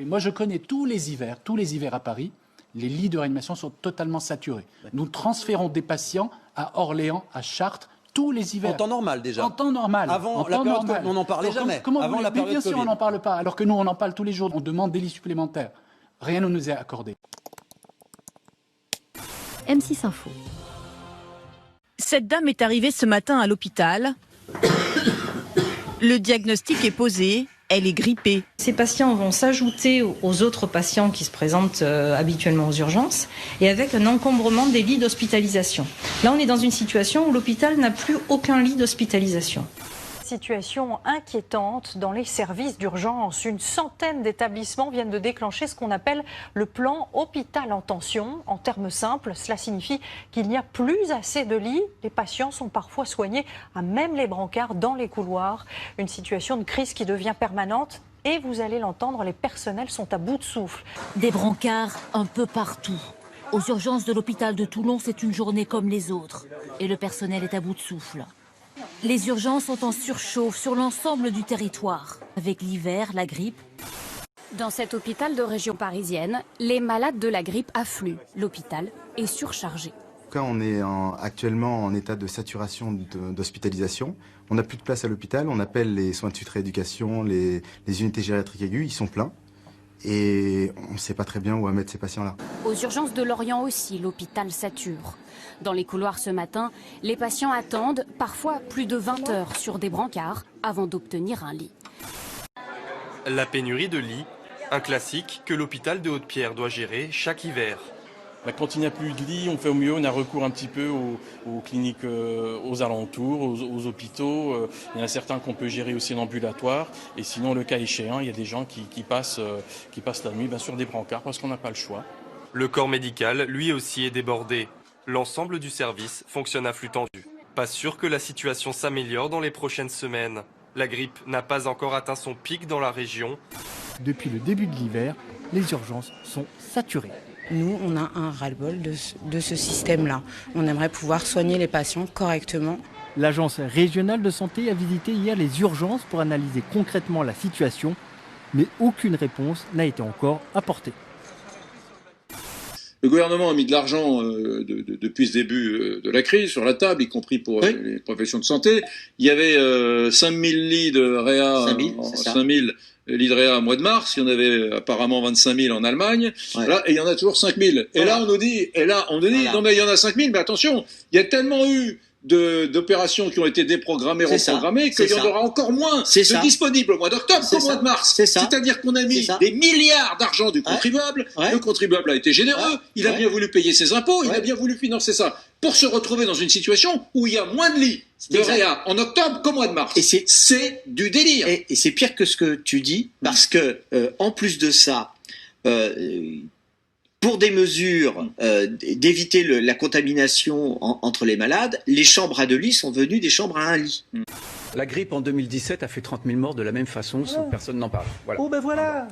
Moi, je connais tous les hivers à Paris, les lits de réanimation sont totalement saturés. Nous transférons des patients à Orléans, à Chartres, tous les hivers. En temps normal déjà. En temps normal. Avant la période Covid, on n'en parlait jamais. Comment Avant la période bien sûr, Covid. on n'en parle pas. Alors que nous, on en parle tous les jours. On demande des lits supplémentaires. Rien ne nous est accordé. M6 Info. Cette dame est arrivée ce matin à l'hôpital. Le diagnostic est posé. Elle est grippée. Ces patients vont s'ajouter aux autres patients qui se présentent habituellement aux urgences et avec un encombrement des lits d'hospitalisation. Là, on est dans une situation où l'hôpital n'a plus aucun lit d'hospitalisation. Situation inquiétante dans les services d'urgence. Une centaine d'établissements viennent de déclencher ce qu'on appelle le plan hôpital en tension. En termes simples, cela signifie qu'il n'y a plus assez de lits. Les patients sont parfois soignés à même les brancards dans les couloirs. Une situation de crise qui devient permanente. Et vous allez l'entendre, les personnels sont à bout de souffle. Des brancards un peu partout. Aux urgences de l'hôpital de Toulon, c'est une journée comme les autres. Et le personnel est à bout de souffle. Les urgences sont en surchauffe sur l'ensemble du territoire. Avec l'hiver, la grippe. Dans cet hôpital de région parisienne, les malades de la grippe affluent. L'hôpital est surchargé. On est actuellement en état de saturation d'hospitalisation. On n'a plus de place à l'hôpital. On appelle les soins de suite rééducation, les unités gériatriques aiguës. Ils sont pleins. Et on ne sait pas très bien où mettre ces patients-là. Aux urgences de Lorient aussi, l'hôpital sature. Dans les couloirs ce matin, les patients attendent parfois plus de 20 heures sur des brancards avant d'obtenir un lit. La pénurie de lits, un classique que l'hôpital de Haute-Pierre doit gérer chaque hiver. Quand il n'y a plus de lits, on fait au mieux, on a recours un petit peu aux cliniques aux alentours, aux hôpitaux. Il y en a certains qu'on peut gérer aussi en ambulatoire. Et sinon, le cas échéant, il y a des gens qui passent la nuit sur des brancards parce qu'on n'a pas le choix. Le corps médical, lui aussi, est débordé. L'ensemble du service fonctionne à flux tendu. Pas sûr que la situation s'améliore dans les prochaines semaines. La grippe n'a pas encore atteint son pic dans la région. Depuis le début de l'hiver, les urgences sont saturées. Nous, on a un ras-le-bol de ce système-là. On aimerait pouvoir soigner les patients correctement. L'agence régionale de santé a visité hier les urgences pour analyser concrètement la situation, mais aucune réponse n'a été encore apportée. Le gouvernement a mis de l'argent depuis ce début de la crise sur la table, y compris pour les professions de santé. Il y avait 5000 lits de réa, 5000 lits de réa au mois de mars. Il y en avait apparemment 25 000 en Allemagne. Ouais. Là, et il y en a toujours 5000. Et là, on nous dit, non mais il y en a 5000, mais attention, il y a tellement eu d'opérations qui ont été déprogrammées, reprogrammées, qu'il y en aura encore moins de disponibles au mois d'octobre qu'au mois de mars. C'est-à-dire qu'on a mis des milliards d'argent du contribuable. Le contribuable a été généreux, il a bien voulu payer ses impôts, il a bien voulu financer ça, pour se retrouver dans une situation où il y a moins de lits de réa en octobre qu'au mois de mars. Et c'est du délire. Et c'est pire que ce que tu dis, parce que en plus de ça, pour des mesures d'éviter la contamination entre les malades, les chambres à 2 lits sont devenues des chambres à 1 lit. La grippe en 2017 a fait 30 000 morts de la même façon, personne n'en parle. Voilà. Oh ben voilà.